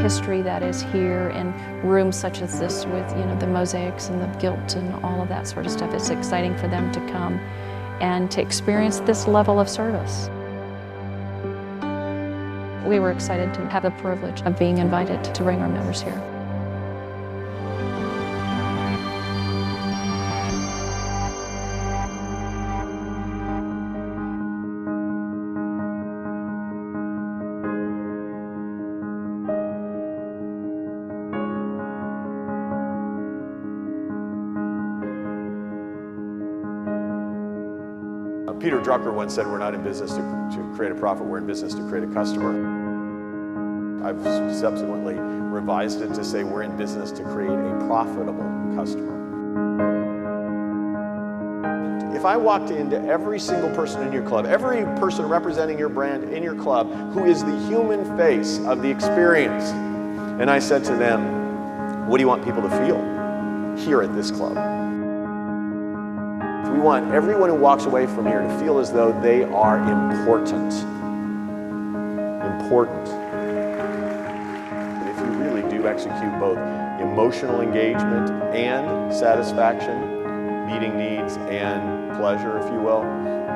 history that is here, and rooms such as this with, you know, the mosaics and the gilt and all of that sort of stuff. It's exciting for them to come and to experience this level of service. We were excited to have the privilege of being invited to bring our members here. Peter Drucker once said, we're not in business to create a profit, we're in business to create a customer. I've subsequently revised it to say we're in business to create a profitable customer. If I walked into every single person in your club, every person representing your brand in your club who is the human face of the experience, and I said to them, what do you want people to feel here at this club? We want everyone who walks away from here to feel as though they are important. Important. If you really do execute both emotional engagement and satisfaction, meeting needs and pleasure, if you will,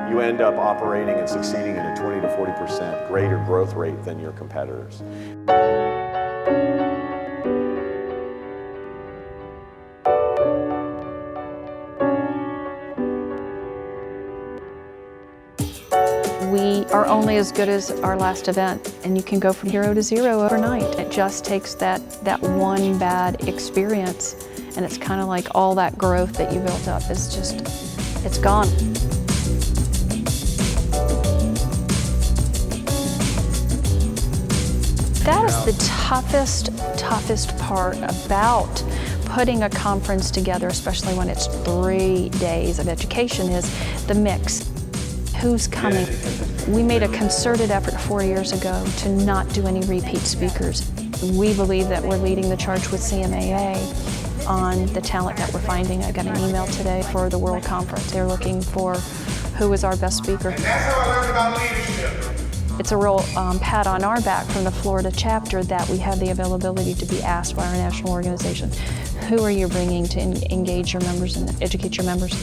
you end up operating and succeeding at a 20 to 40% greater growth rate than your competitors. We are only as good as our last event, and you can go from 0 to 0 overnight. It just takes that one bad experience, and it's kind of like all that growth that you built up is just, it's gone. That is the toughest part about putting a conference together, especially when it's 3 days of education, is the mix. Who's coming? We made a concerted effort 4 years ago to not do any repeat speakers. We believe that we're leading the charge with CMAA on the talent that we're finding. I got an email today for the World Conference. They're looking for who is our best speaker. And that's how I learned about leadership. It's a real pat on our back from the Florida chapter that we have the availability to be asked by our national organization. Who are you bringing to engage your members and educate your members?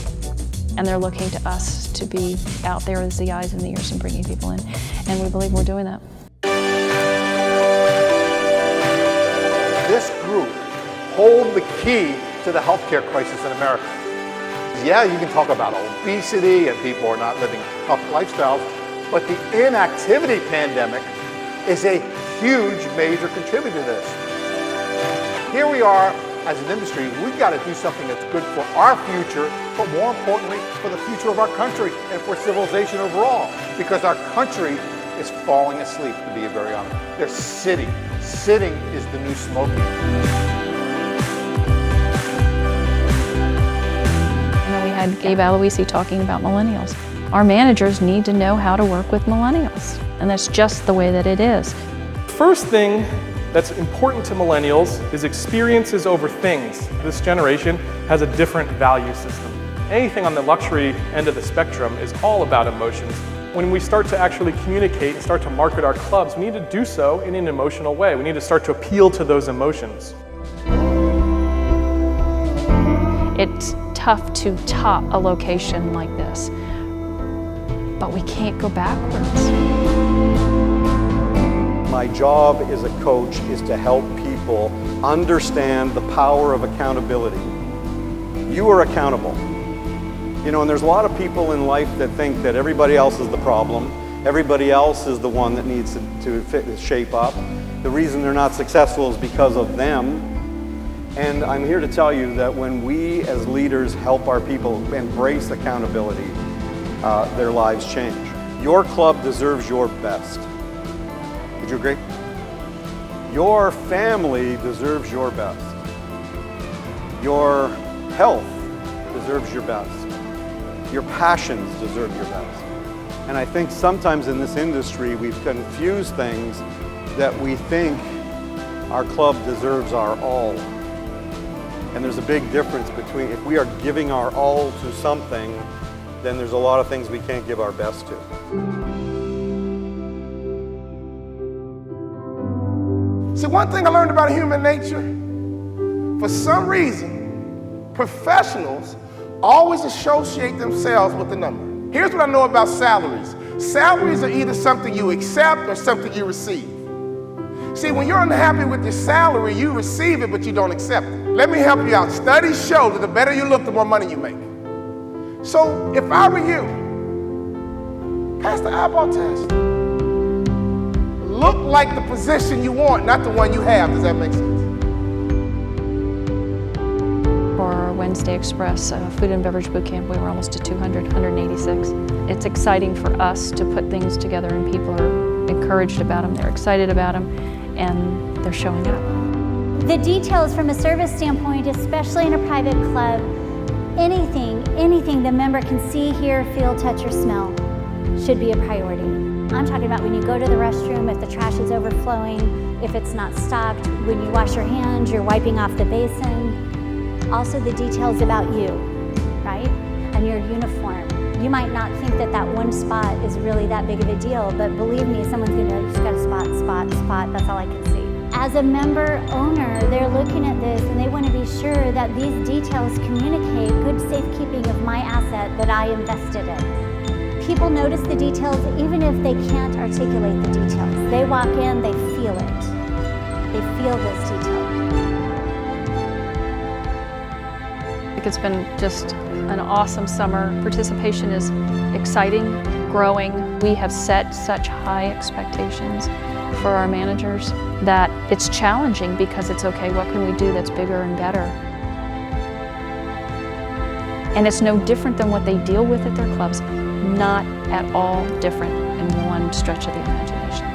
And they're looking to us to be out there as the eyes and the ears and bringing people in. And we believe we're doing that. This group hold the key to the healthcare crisis in America. Yeah, you can talk about obesity and people are not living healthy lifestyles, but the inactivity pandemic is a huge major contributor to this. Here we are as an industry, we've got to do something that's good for our future, but more importantly, for the future of our country and for civilization overall, because our country is falling asleep, to be very honest. They're sitting. Sitting is the new smoking. You know, we had Gabe Aloisi talking about millennials. Our managers need to know how to work with millennials, and that's just the way that it is. First thing that's important to millennials is experiences over things. This generation has a different value system. Anything on the luxury end of the spectrum is all about emotions. When we start to actually communicate and start to market our clubs, we need to do so in an emotional way. We need to start to appeal to those emotions. It's tough to top a location like this, but we can't go backwards. My job as a coach is to help people understand the power of accountability. You are accountable. You know, and there's a lot of people in life that think that everybody else is the problem. Everybody else is the one that needs to shape up. The reason they're not successful is because of them. And I'm here to tell you that when we as leaders help our people embrace accountability, their lives change. Your club deserves your best. Would you agree? Your family deserves your best. Your health deserves your best. Your passions deserve your best. And I think sometimes in this industry we've confused things that we think our club deserves our all. And there's a big difference between if we are giving our all to something, then there's a lot of things we can't give our best to. See, one thing I learned about human nature, for some reason, professionals always associate themselves with the number. Here's what I know about salaries. Salaries are either something you accept or something you receive. See, when you're unhappy with your salary, you receive it, but you don't accept it. Let me help you out. Studies show that the better you look, the more money you make. So if I were you, pass the eyeball test. Look like the position you want, not the one you have. Does that make sense? For our Wednesday Express Food and Beverage Boot Camp, we were almost to 200, 186. It's exciting for us to put things together, and people are encouraged about them, they're excited about them, and they're showing up. The details from a service standpoint, especially in a private club, anything the member can see, hear, feel, touch, or smell should be a priority. I'm talking about when you go to the restroom, if the trash is overflowing, if it's not stocked, when you wash your hands, you're wiping off the basin. Also the details about you, right? And your uniform. You might not think that that one spot is really that big of a deal, but believe me, someone's gonna go, you just got a spot, that's all I can see. As a member owner, they're looking at this and they want to be sure that these details communicate good safekeeping of my asset that I invested in. People notice the details even if they can't articulate the details. They walk in, they feel it. They feel those details. I think it's been just an awesome summer. Participation is exciting, growing. We have set such high expectations for our managers that it's challenging because it's okay, what can we do that's bigger and better? And it's no different than what they deal with at their clubs, not at all different in one stretch of the imagination.